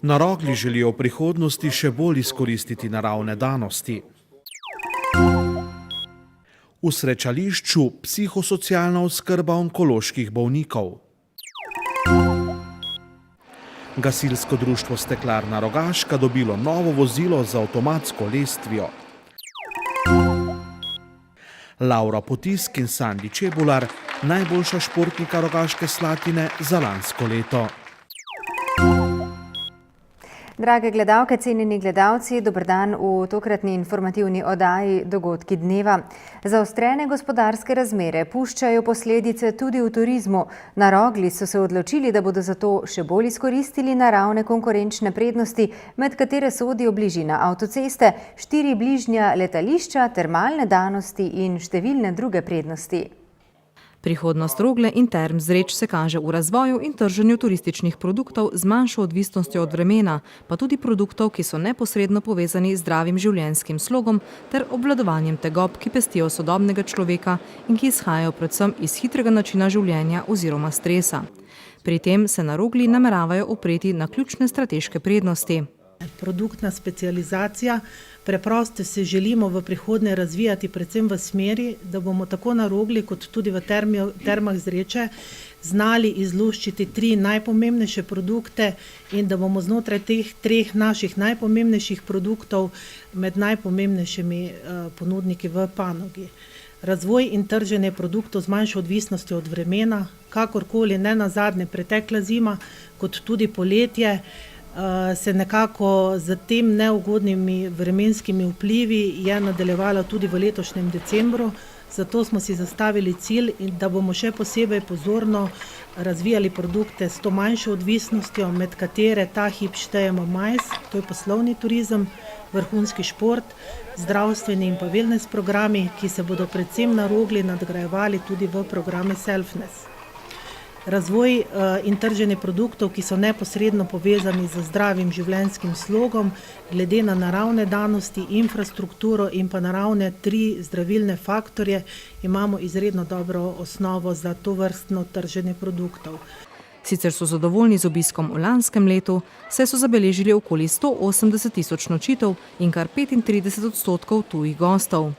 Na Rogli želijo v prihodnosti še bolj izkoristiti naravne danosti. V srečališču psihosocialna oskrba onkoloških bolnikov. Gasilsko društvo Steklarna Rogaška dobilo novo vozilo z avtomatsko lestvijo. Laura Potisk in Sandi Čebular, najboljša športnika Rogaške Slatine za lansko leto. Drage gledalke, cenjeni gledalci, dober dan v tokratni informativni oddaji Dogodki dneva. Zaostrene gospodarske razmere puščajo posledice tudi v turizmu. Na Rogli so se odločili, da bodo zato še bolj izkoristili naravne konkurenčne prednosti, med katere sodijo bližina avtoceste, 4 bližnja letališča, termalne danosti in številne druge prednosti. Prihodnost Rogle in Term Zreč se kaže v razvoju in trženju turističnih produktov z manjšo odvisnostjo od vremena, pa tudi produktov, ki so neposredno povezani z zdravim življenjskim slogom ter obvladovanjem tegob, ki pestijo sodobnega človeka in ki izhajajo predvsem iz hitrega načina življenja oziroma stresa. Pri tem se na Rogli nameravajo opreti na ključne strateške prednosti. Produktna specializacija. Preprosto se želimo v prihodnje razvijati predvsem v smeri, da bomo tako na Rogli kot tudi v Termah Zreče znali izluščiti 3 najpomembnejše produkte in da bomo znotraj teh 3 naših najpomembnejših produktov med najpomembnejšimi ponudniki v panogi. Razvoj in trženje produktov z manjšo odvisnostjo od vremena, kakorkoli ne nazadnje pretekla zima, kot tudi poletje, se nekako z tem neugodnimi vremenskimi vplivi je nadaljevala tudi v letošnjem decembru. Zato smo si zastavili cilj, da bomo še posebej pozorno razvijali produkte s to manjšo odvisnostjo, med katere ta hip štejemo MICE, to je poslovni turizem, vrhunski šport, zdravstveni in pa wellness programi, ki se bodo predvsem na Rogli nadgrajevali tudi v programe Selfness. Razvoj in trženje produktov, ki so neposredno povezani z zdravim življenjskim slogom, glede na naravne danosti, infrastrukturo in pa naravne 3 zdravilne faktorje, imamo izredno dobro osnovo za tovrstno trženje produktov. Sicer so zadovoljni z obiskom v lanskem letu, saj so zabeležili okoli 180.000 nočitev in kar 35% tujih gostov.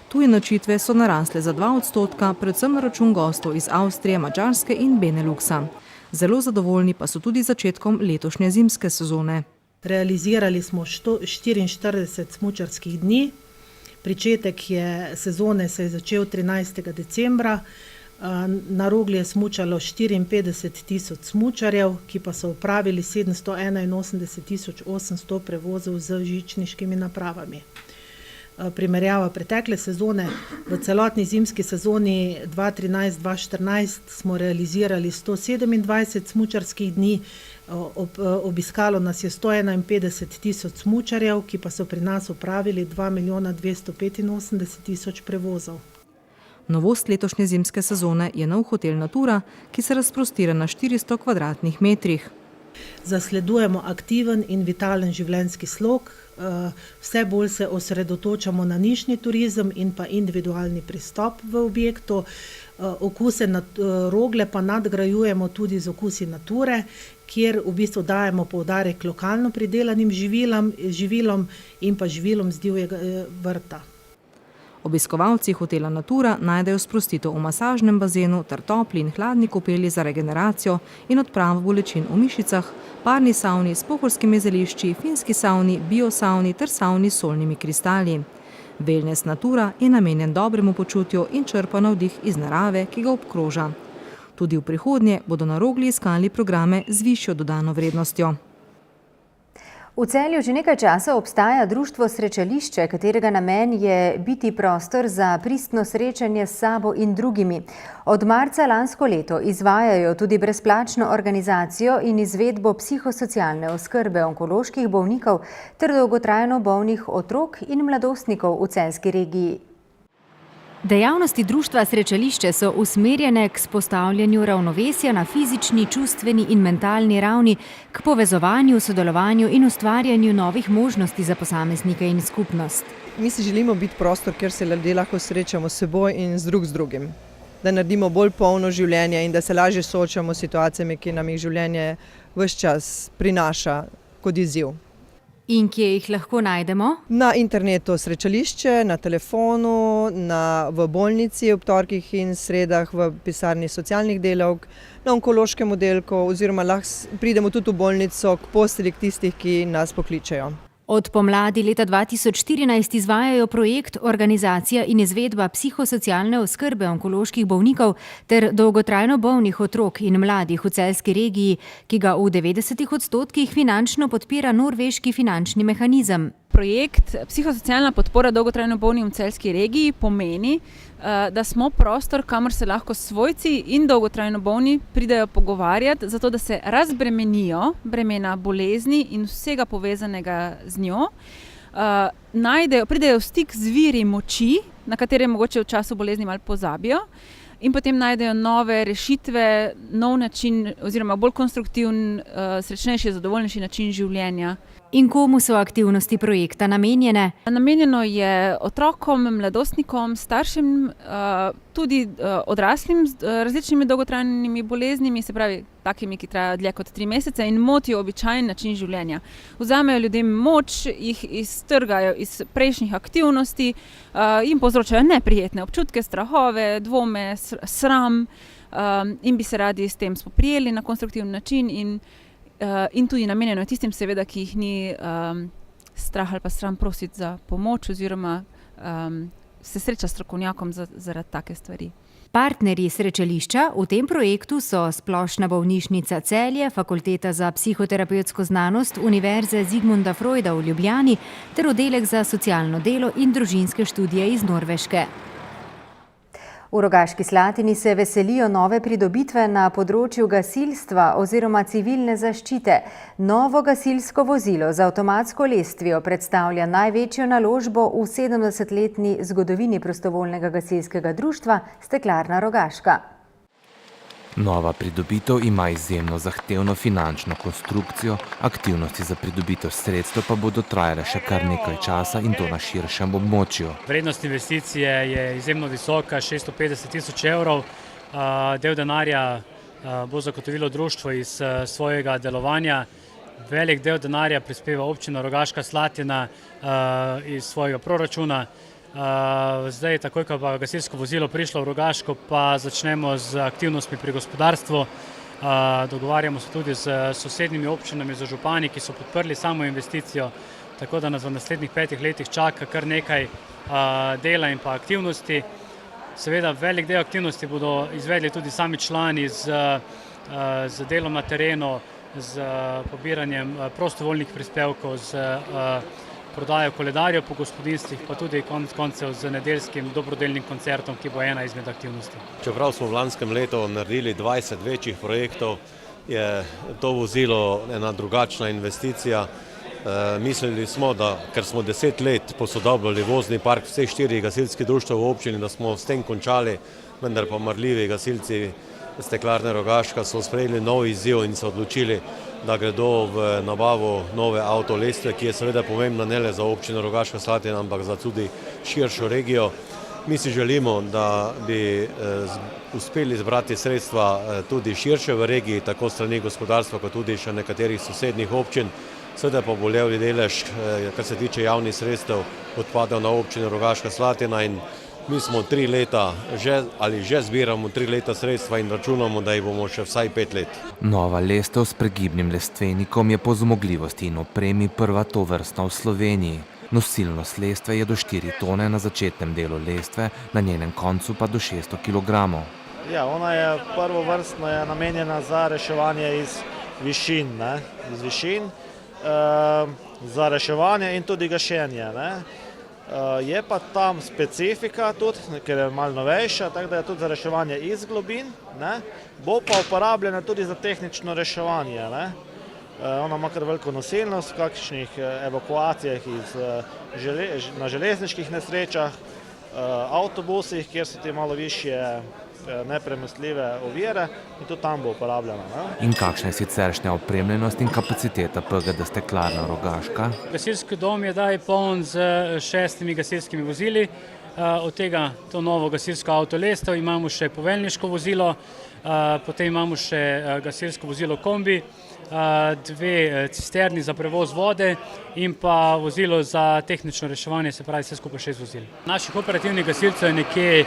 Tuje nočitve so narasle za 2%, predvsem na račun gostov iz Avstrije, Madžarske in Beneluxa. Zelo zadovoljni pa so tudi začetkom letošnje zimske sezone. Realizirali smo 44 smučarskih dni. Pričetek sezone se je začel 13. decembra. Na Rogli je smučalo 54.000 smučarjev, ki pa so opravili 781.800 prevozov z žičniškimi napravami. Primerjava pretekle sezone. V celotni zimski sezoni 2013-2014 smo realizirali 127 smučarskih dni, obiskalo nas je 151.000 smučarjev, ki pa so pri nas opravili 2.285.000 prevozov. Novost letošnje zimske sezone je nov hotel Natura, ki se razprostira na 400 kvadratnih metrih. Zasledujemo aktiven in vitalen življenjski slog, vse bolj se osredotočamo na nišni turizem in pa individualni pristop v objektu. Okuse Rogle pa nadgrajujemo tudi z okusi Nature, kjer v bistvu dajemo poudarek lokalno pridelanim živilom in pa živilom z divjega vrta. Obiskovalci hotela Natura najdejo sprostitev v masažnem bazenu ter topli in hladni kopeli za regeneracijo in odpravo bolečin v mišicah, parni savni s pohorskimi zelišči, finski savni, biosavni ter savni s solnimi kristali. Wellness Natura je namenjen dobremu počutju in črpa navdih iz narave, ki ga obkroža. Tudi v prihodnje bodo na Rogli iskali programe z višjo dodano vrednostjo. V Celju že nekaj časa obstaja društvo Srečališče, katerega namen je biti prostor za pristno srečanje s sabo in drugimi. Od marca lansko leto izvajajo tudi brezplačno organizacijo in izvedbo psihosocialne oskrbe onkoloških bolnikov ter dolgotrajno bolnih otrok in mladostnikov v celjski regiji. Dejavnosti društva Srečališče so usmerjene k vzpostavljanju ravnovesja na fizični, čustveni in mentalni ravni, k povezovanju, sodelovanju in ustvarjanju novih možnosti za posameznike in skupnost. Mi si želimo biti prostor, kjer se ljudje lahko srečamo s seboj in z drugim. Da naredimo bolj polno življenje in da se lažje soočamo s situacijami, ki nam jih življenje ves čas prinaša. kot izziv. In kje jih lahko najdemo? Na internetu srečališče, na telefonu, v bolnici ob torkih in sredah, v pisarni socialnih delavk, na onkološkem oddelku oziroma lahko pridemo tudi v bolnico k postelji tistih, ki nas pokličejo. Od pomladi leta 2014 izvajajo projekt Organizacija in izvedba psihosocialne oskrbe onkoloških bolnikov ter dolgotrajno bolnih otrok in mladih v celjski regiji, ki ga v 90% finančno podpira norveški finančni mehanizem. Projekt Psihosocialna podpora dolgotrajno bolnim v celjski regiji pomeni, da smo prostor, kamor se lahko svojci in dolgotrajno bolni pridejo pogovarjati, zato da se razbremenijo bremena bolezni in vsega povezanega z njo. Pridejo v stik z viri moči, na katere mogoče v času bolezni malo pozabijo, in potem najdejo nove rešitve, nov način oziroma bolj konstruktiven, srečnejši, zadovoljnejši način življenja. In komu so aktivnosti projekta namenjene? Namenjeno je otrokom, mladostnikom, staršem, tudi odraslim z različnimi dolgotrajnimi boleznimi, se pravi takimi, ki trajajo dlje kot 3 mesece in motijo običajen način življenja. Vzamejo ljudem moč, jih iztrgajo iz prejšnjih aktivnosti in povzročajo neprijetne občutke, strahove, dvome, sram in bi se radi s tem spoprijeli na konstruktiven način in tudi namenjeno tistim, seveda, ki jih ni strah ali pa sram prositi za pomoč oziroma se sreča s strokovnjakom zaradi take stvari. Partnerji srečališča v tem projektu so Splošna bolnišnica Celje, Fakulteta za psihoterapevtsko znanost Univerze Zigmunda Freuda v Ljubljani ter Oddelek za socialno delo in družinske študije iz Norveške. V Rogaški Slatini se veselijo nove pridobitve na področju gasilstva oziroma civilne zaščite. Novo gasilsko vozilo z avtomatsko lestvijo predstavlja največjo naložbo v 70-letni zgodovini prostovoljnega gasilskega društva Steklarna Rogaška. Nova pridobitev ima izjemno zahtevno finančno konstrukcijo, aktivnosti za pridobitev sredstev pa bodo trajale še kar nekaj časa in to na širšem območju. Vrednost investicije je izjemno visoka, 650 000 evrov. Del denarja bo zagotovilo društvo iz svojega delovanja. Velik del denarja prispeva občina Rogaška Slatina iz svojega proračuna. Zdaj, takoj, ko pa gasilsko vozilo prišlo v Rogaško, pa začnemo z aktivnostmi pri gospodarstvu. Dogovarjamo se tudi z sosednjimi občinami, z župani, ki so podprli samo investicijo, tako da nas v naslednjih 5 letih čaka kar nekaj dela in pa aktivnosti. Seveda, velik del aktivnosti bodo izvedli tudi sami člani z delom na terenu, z pobiranjem prostovoljnih prispevkov, z prodajo koledarjev po gospodinstvih, pa tudi konec koncev z nedeljskim dobrodelnim koncertom, ki bo ena izmed aktivnosti. Čeprav smo v lanskem letu naredili 20 večjih projektov, je to vozilo ena drugačna investicija. Mislili smo, da ker smo 10 let posodobljali vozni park vseh 4 gasilskih društev v občini, da smo s tem končali, vendar pa marljivi gasilci Steklarne Rogaška so sprejeli nov izziv in se odločili, da gredo v nabavo nove avtolestve, ki je seveda pomembna ne le za občino Rogaška Slatina, ampak za tudi širšo regijo. Mi si želimo, da bi uspeli zbrati sredstva tudi širše v regiji, tako strani gospodarstva, kot tudi še nekaterih sosednjih občin. Seveda pa bo levji delež, kar se tiče javnih sredstev, odpadal na občino Rogaška Slatina in mi smo 3 leta že zbiramo 3 leta sredstva in računamo, da jih bomo še vsaj 5 let. Nova lestev s pregibnim lestvenikom je po zmogljivosti in opremi prva tovrstna v Sloveniji. Nosilnost lestve je do 4 tone na začetnem delu lestve, na njenem koncu pa do 600 kilogramov. Ja, ona je prvovrstno namenjena za reševanje iz višin, za reševanje in tudi gašenje. Je pa tam specifika tudi, ker je malo novejša, tako da je tudi za reševanje iz globin, bo pa uporabljena tudi za tehnično reševanje. Ona ima kar veliko nosilnost v kakšnih evakuacijah na železniških nesrečah, avtobusih, kjer so ti malo višje nepremostljive ovire in tudi tam bo uporabljena. In kakšna je siceršnja opremljenost in kapaciteta PGD Steklarna Rogaška? Gasilski dom je zdaj poln z 6 gasilskimi vozili, od tega to novo gasilsko avtolestev, imamo še poveljniško vozilo, potem imamo še gasilsko vozilo kombi, 2 cisterni za prevoz vode in pa vozilo za tehnično reševanje, se pravi vse skupaj 6 vozil. Naših operativnih gasilcev je nekje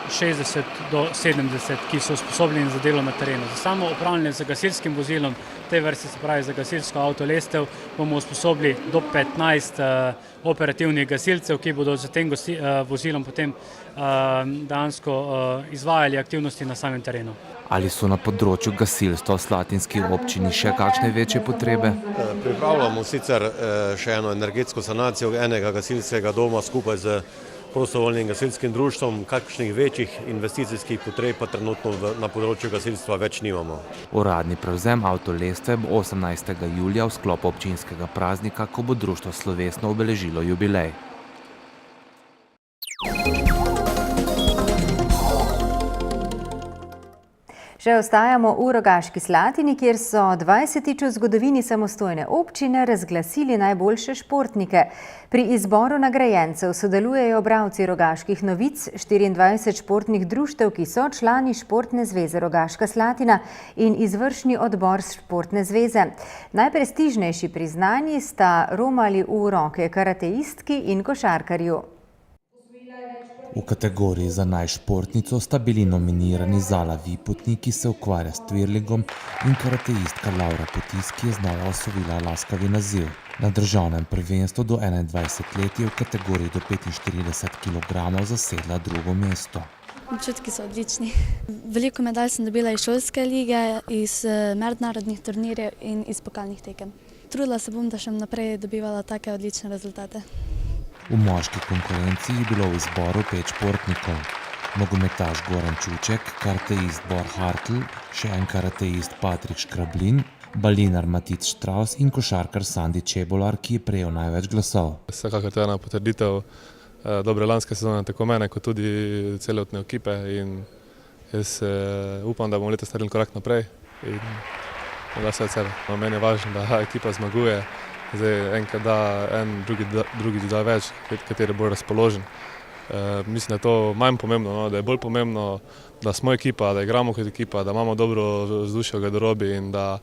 60 do 70, ki so usposobljeni za delo na terenu. Za samo upravljanje z gasilskim vozilom, te vrste, se pravi za gasilsko avtolestev, bomo usposobili do 15 operativnih gasilcev, ki bodo za tem vozilom potem dejansko izvajali aktivnosti na samem terenu. Ali so na področju gasilstva v Slatinski občini še kakšne večje potrebe? Pripravljamo sicer še eno energetsko sanacijo enega gasilskega doma skupaj z prostovoljnim gasilskim društvom, kakšnih večjih investicijskih potreb pa trenutno na področju gasilstva več nimamo. Uradni prevzem avtolestve bo 18. julija v sklopu občinskega praznika, ko bo društvo slovesno obeležilo jubilej. Še ostajamo v Rogaški Slatini, kjer so 20. v zgodovini samostojne občine razglasili najboljše športnike. Pri izboru nagrajencev sodelujejo bralci Rogaških novic, 24 športnih društev, ki so člani Športne zveze Rogaška Slatina in izvršni odbor Športne zveze. Najprestižnejši priznanji sta romali v roke karateistki in košarkarju. V kategoriji za najšportnico sta bili nominirani Zala Vipotnik, ki se ukvarja s twirlingom, in karateistka Laura Potis, ki je znova osvojila laskavi naziv. Na državnem prvenstvu do 21 let je v kategoriji do 45 kg zasedla drugo mesto. Občutki so odlični. Veliko medalj sem dobila iz šolske lige, iz mednarodnih turnirjev in iz pokalnih tekem. Trudila se bom, da še naprej dobivala take odlične rezultate. V moški konkurenci je bilo v izboru 5 športnikov. Nogometaš Goran Čuček, karateist Bor Hartl, še en karateist Patrik Škrablin, balinar Matic Štraus in košarkar Sandi Čebolar, ki je prejel največ glasov. Vsekakor to je ena potrditev dobre lanske sezone, tako mene kot tudi celotne ekipe, in jaz upam, da bomo letos naredili korak naprej in da se od sebe. Meni je važno, da ekipa zmaguje. Zdaj, enkrat da en, drugi da več, kateri je bolj razpoložen. Mislim, da je to manj pomembno, da je bolj pomembno, da smo ekipa, da igramo kot ekipa, da imamo dobro vzdušje v garderobi in da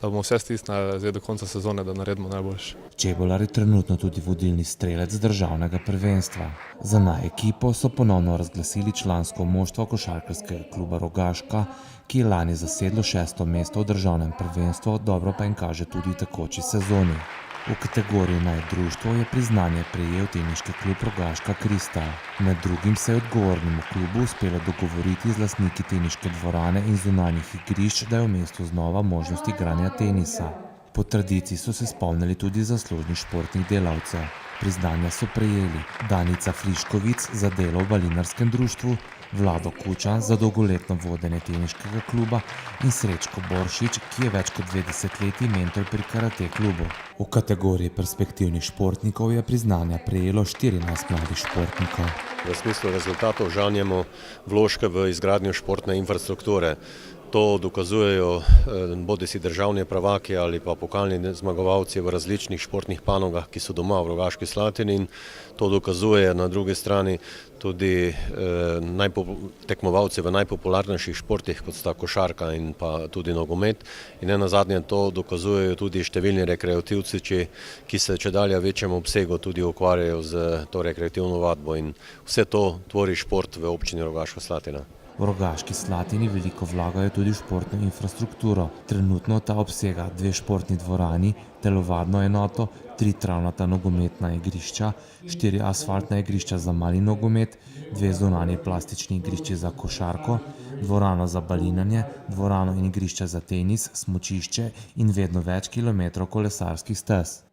bomo vse stisnili zdaj do konca sezone, da naredimo najboljše. Čebolar je trenutno tudi vodilni strelec državnega prvenstva. Za naj ekipo so ponovno razglasili člansko moštvo košarkarskega kluba Rogaška, ki je lani zasedlo 6. mesto v državnem prvenstvu, dobro pa jim kaže tudi v tekoči sezoni. V kategoriji najdruštvo je priznanje prejel teniški klub Rogaška Kristal. Med drugim se je odgovornemu klubu uspelo dogovoriti z lastniki teniške dvorane in zunanjih igrišč, da je v mestu znova možnost igranja tenisa. Po tradiciji so se spomnili tudi zaslužnih športnih delavcev. Priznanja so prejeli Danica Friškovic za delo v balinarskem društvu, Vlado Kučan za dolgoletno vodenje teniškega kluba in Srečko Boršič, ki je več kot 2 desetletji mentor pri karate klubu. V kategoriji perspektivnih športnikov je priznanja prejelo 14 mladih športnikov. V smislu rezultatov žanjemo vložke v izgradnjo športne infrastrukture. To dokazujejo bodisi državni prvaki ali pa pokalni zmagovalci v različnih športnih panogah, ki so doma v Rogaški Slatini, in to dokazuje na drugi strani tudi tekmovalci v najpopularnejših športih, kot sta košarka in pa tudi nogomet. In nenazadnje to dokazujejo tudi številni rekreativci, ki se čedalje večjem obsegu tudi ukvarjajo z to rekreativno vadbo, in vse to tvori šport v občini Rogaška Slatina. V Rogaški Slatini veliko vlagajo tudi v športno infrastrukturo. Trenutno ta obsega 2 športni dvorani, telovadno enoto, 3 travnata nogometna igrišča, 4 asfaltna igrišča za mali nogomet, 2 zunanji plastični igrišči za košarko, dvorano za balinanje, dvorano in igrišča za tenis, smučišče in vedno več kilometrov kolesarskih stez.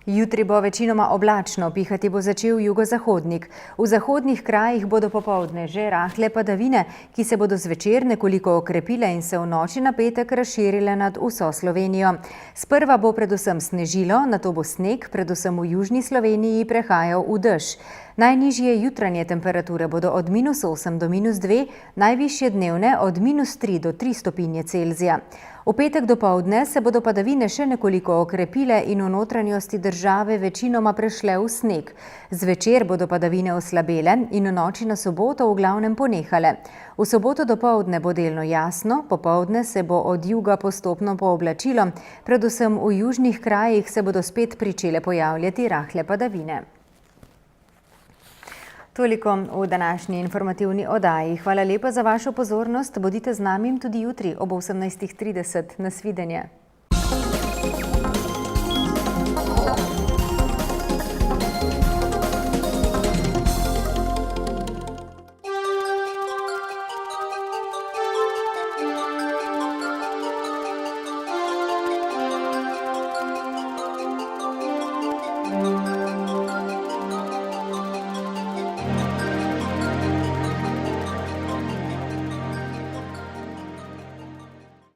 Jutri bo večinoma oblačno, pihati bo začel jugozahodnik. V zahodnih krajih bodo popoldne že rahle padavine, ki se bodo zvečer nekoliko okrepile in se v noči na petek razširile nad vso Slovenijo. Sprva bo predvsem snežilo, nato bo sneg, predvsem v južni Sloveniji, prehajal v dež. Najnižje jutranje temperature bodo od -8 do -2, najvišje dnevne od -3 do 3 stopinje Celzija. V petek dopoldne se bodo padavine še nekoliko okrepile in v notranjosti države večinoma prešle v sneg. Zvečer bodo padavine oslabele in v noči na soboto v glavnem ponehale. V soboto dopoldne bo delno jasno, popoldne se bo od juga postopno pooblačilo, predvsem v južnih krajih se bodo spet pričele pojavljati rahle padavine. Toliko v današnji informativni oddaji. Hvala lepa za vašo pozornost. Bodite z nami tudi jutri ob 18:30. Nasvidenje.